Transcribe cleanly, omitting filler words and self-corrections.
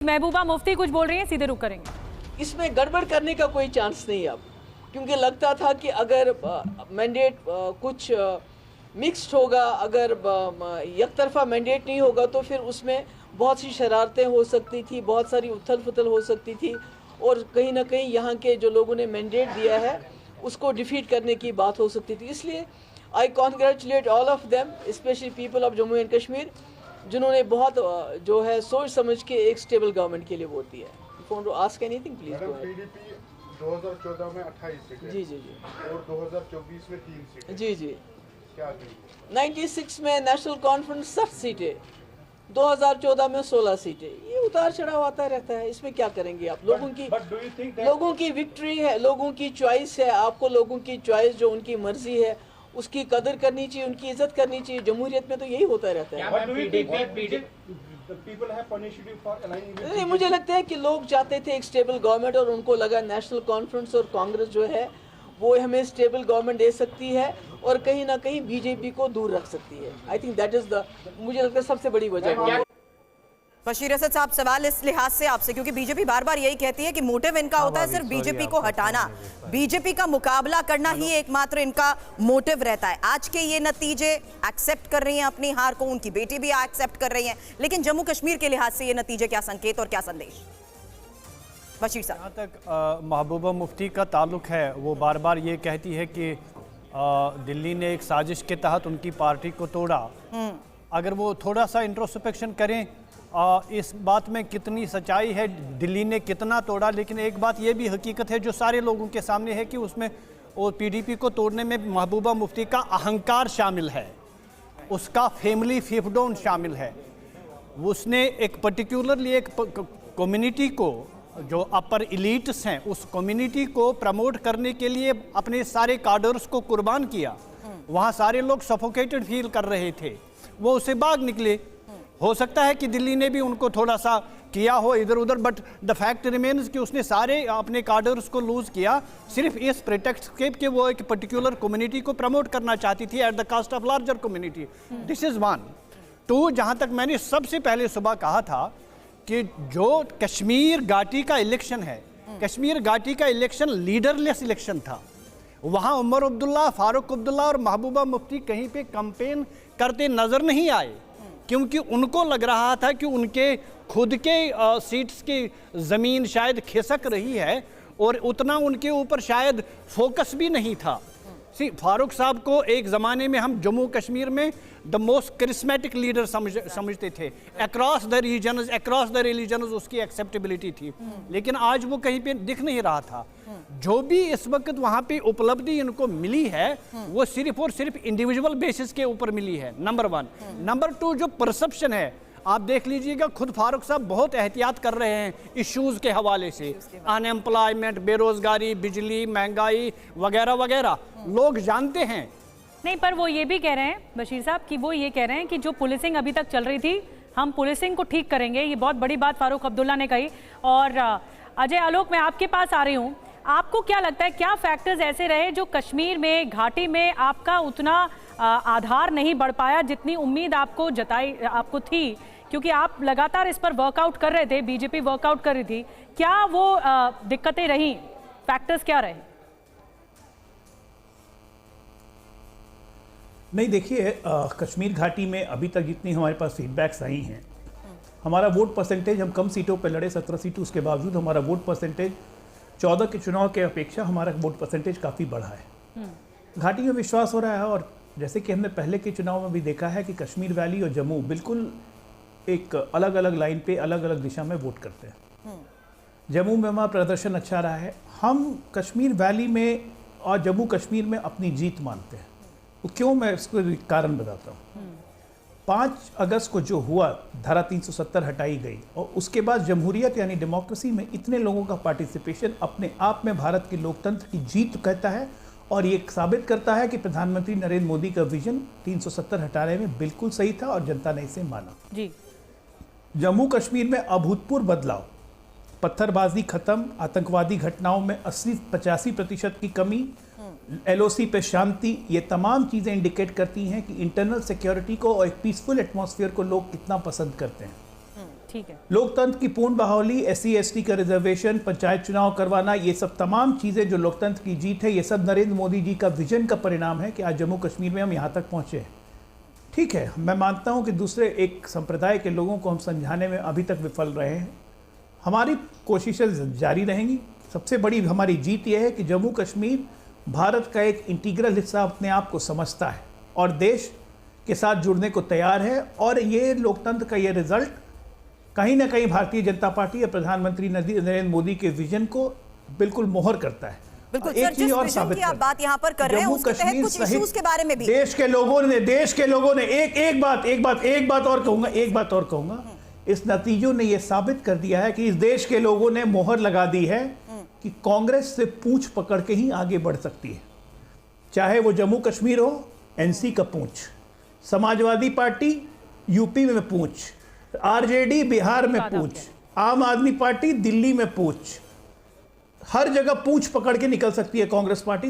महबूबा मुफ्ती कुछ बोल रही हैं, सीधे रुक करेंगे। इसमें गड़बड़ करने का कोई चांस नहीं अब, क्योंकि लगता था कि अगर मैंडेट कुछ मिक्स्ड होगा, अगर एक तरफा मैंडेट नहीं होगा तो फिर उसमें बहुत सी शरारतें हो सकती थी, बहुत सारी उथल पुथल हो सकती थी और कहीं ना कहीं यहाँ के जो लोगों ने मैंडेट दिया है उसको डिफीट करने की बात हो सकती थी। इसलिए I congratulate all of them, specially people of Jammu and Kashmir, जिन्होंने बहुत जो है सोच समझ के एक स्टेबल गवर्नमेंट के लिए वोट दिया है। Phone to ask anything please. PDP 2014 में 28 सीटें, जी जी जी, और 2024 में 3 सीटें। जी जी, क्या 96 में नेशनल कॉन्फ्रेंस 60 सीटें, 2014 में 16 सीटें। ये उतार चढ़ाव आता रहता है, इसमें क्या करेंगे आप? लोगों की विक्ट्री है, लोगों की चॉइस है। आपको लोगों की चॉइस, जो उनकी मर्जी है, उसकी कदर करनी चाहिए, उनकी इज्जत करनी चाहिए। जमहूरियत में तो यही होता रहता है। नहीं, मुझे लगता है कि लोग चाहते थे एक स्टेबल गवर्नमेंट और उनको लगा नेशनल कॉन्फ्रेंस और कांग्रेस जो है वो हमें स्टेबल गवर्नमेंट दे सकती है और कहीं ना कहीं बीजेपी को दूर रख सकती है। I think that is the, मुझे लगता है सबसे बड़ी वजह। बशीर असद साहब, सवाल इस लिहाज से आपसे, क्योंकि बीजेपी बार बार यही कहती है कि मोटिव इनका होता है सिर्फ बीजेपी को हटाना, बीजेपी का मुकाबला करना ही एकमात्र इनका मोटिव रहता है। आज के ये नतीजे एक्सेप्ट कर रही हैं अपनी हार को, उनकी बेटी भी एक्सेप्ट कर रही हैं, लेकिन जम्मू कश्मीर के लिहाज से ये नतीजे क्या संकेत और क्या संदेश? बशीर साहब, जहाँ तक महबूबा मुफ्ती का ताल्लुक है, वो बार बार ये कहती है कि दिल्ली ने एक साजिश के तहत उनकी पार्टी को तोड़ा। अगर वो थोड़ा सा इंट्रोस्पेक्शन करें इस बात में कितनी सच्चाई है, दिल्ली ने कितना तोड़ा, लेकिन एक बात ये भी हकीकत है जो सारे लोगों के सामने है कि उसमें वो पीडीपी को तोड़ने में महबूबा मुफ्ती का अहंकार शामिल है, उसका फैमिली फिफडोन शामिल है। उसने एक पर्टिकुलरली एक कम्युनिटी को, जो अपर इलीट्स हैं, उस कम्युनिटी को प्रमोट करने के लिए अपने सारे कार्डर्स को कुर्बान किया। वहाँ सारे लोग सफोकेटेड फील कर रहे थे, वो उससे भाग निकले। हो सकता है कि दिल्ली ने भी उनको थोड़ा सा किया हो इधर उधर, बट द फैक्ट रिमेन्स कि उसने सारे अपने कार्डर्स को लूज किया सिर्फ इस प्रिटेक्स्ट के कि वो एक पर्टिकुलर कम्युनिटी को प्रमोट करना चाहती थी at the cost of larger community. This is one. Two, जहाँ तक मैंने सबसे पहले सुबह कहा था कि जो कश्मीर घाटी का इलेक्शन है, कश्मीर घाटी का इलेक्शन लीडरलेस इलेक्शन था। वहाँ उमर अब्दुल्ला, फारूक अब्दुल्ला और महबूबा मुफ्ती कहीं पे कैंपेन करते नजर नहीं आए, क्योंकि उनको लग रहा था कि उनके खुद के सीट्स की ज़मीन शायद खिसक रही है और उतना उनके ऊपर शायद फोकस भी नहीं था। फारूक साहब को एक ज़माने में हम जम्मू कश्मीर में द मोस्ट करिस्मेटिक लीडर समझते थे। Across the regions, across the religions उसकी एक्सेप्टेबिलिटी थी, लेकिन आज वो कहीं पे दिख नहीं रहा था। जो भी इस वक्त वहाँ पे उपलब्धि इनको मिली है वो सिर्फ और सिर्फ इंडिविजुअल बेसिस के ऊपर मिली है, नंबर वन। नंबर टू, जो परसेप्शन है, आप देख लीजिएगा, खुद फारूक साहब बहुत एहतियात कर रहे हैं इश्यूज के हवाले से, अनएम्प्लॉयमेंट, बेरोजगारी, बिजली, महंगाई वगैरह वगैरह, लोग जानते हैं। नहीं, पर वो ये भी कह रहे हैं बशीर साहब कि वो ये कह रहे हैं कि जो पुलिसिंग अभी तक चल रही थी, हम पुलिसिंग को ठीक करेंगे। ये बहुत बड़ी बात फारूक अब्दुल्ला ने कही। और अजय आलोक, मैं आपके पास आ रही हूँ, आपको क्या लगता है क्या फैक्टर्स ऐसे रहे जो कश्मीर में, घाटी में आपका उतना आधार नहीं बढ़ पाया जितनी उम्मीद आपको थी, क्योंकि आप लगातार इस पर वर्कआउट कर रहे थे, बीजेपी वर्कआउट कर रही थी, क्या वो दिक्कतें रहीं, फैक्टर्स क्या रहे? नहीं, देखिए, कश्मीर घाटी में अभी तक जितनी हमारे पास फीडबैक्स आई हैं, हमारा वोट परसेंटेज, हम कम सीटों पर लड़े 17 सीटों, उसके बावजूद हमारा वोट परसेंटेज 14 के चुनाव के अपेक्षा हमारा वोट परसेंटेज काफ़ी बढ़ा है। घाटी में विश्वास हो रहा है, और जैसे कि हमने पहले के चुनाव में भी देखा है कि कश्मीर वैली और जम्मू बिल्कुल एक अलग अलग लाइन पे, अलग अलग दिशा में वोट करते हैं। जम्मू में हमारा प्रदर्शन अच्छा रहा है। हम कश्मीर वैली में और जम्मू कश्मीर में अपनी जीत मानते हैं। वो क्यों, मैं इसको कारण बताता हूँ। 5 अगस्त को जो हुआ, धारा 370 हटाई गई, और उसके बाद जमहूरियत यानी डेमोक्रेसी में इतने लोगों का पार्टिसिपेशन अपने आप में भारत के लोकतंत्र की जीत कहता है, और ये साबित करता है कि प्रधानमंत्री नरेंद्र मोदी का विजन 370 हटाने में बिल्कुल सही था और जनता ने इसे माना। जी। जम्मू कश्मीर में अभूतपूर्व बदलाव, पत्थरबाजी खत्म, आतंकवादी घटनाओं में 80-85% की कमी, एलओसी पे शांति, ये तमाम चीज़ें इंडिकेट करती हैं कि इंटरनल सिक्योरिटी को और एक पीसफुल एटमॉस्फेयर को लोग कितना पसंद करते हैं। ठीक है। लोकतंत्र की पूर्ण बहाली, SC/ST का रिजर्वेशन, पंचायत चुनाव करवाना, ये सब तमाम चीज़ें जो लोकतंत्र की जीत है, ये सब नरेंद्र मोदी जी का विजन का परिणाम है कि आज जम्मू कश्मीर में हम यहाँ तक पहुँचे हैं। ठीक है, मैं मानता हूँ कि दूसरे एक संप्रदाय के लोगों को हम समझाने में अभी तक विफल रहे हैं। हमारी कोशिशें जारी रहेंगी। सबसे बड़ी हमारी जीत यह है कि जम्मू कश्मीर भारत का एक इंटीग्रल हिस्सा अपने आप को समझता है और देश के साथ जुड़ने को तैयार है। और ये लोकतंत्र का ये रिजल्ट कहीं ना कहीं भारतीय जनता पार्टी या प्रधानमंत्री नरेंद्र मोदी के विजन को बिल्कुल मोहर करता है। बिल्कुल एक सर, चीज जिस और विजन साबित की आप करता है। बात यहाँ पर कर रहे हैं जम्मू उसके तहत कश्मीर कुछ सहित इश्यूज के बारे में भी देश के लोगों ने एक बात और कहूंगा, इस नतीजों ने यह साबित कर दिया है कि इस देश के लोगों ने मोहर लगा दी है कि कांग्रेस से पूंछ पकड़ के ही आगे बढ़ सकती है। चाहे वो जम्मू कश्मीर हो, NC का पूंछ, समाजवादी पार्टी यूपी में पूंछ, RJD बिहार में पूंछ, आम आदमी पार्टी दिल्ली में पूंछ, हर जगह पूंछ पकड़ के निकल सकती है कांग्रेस पार्टी।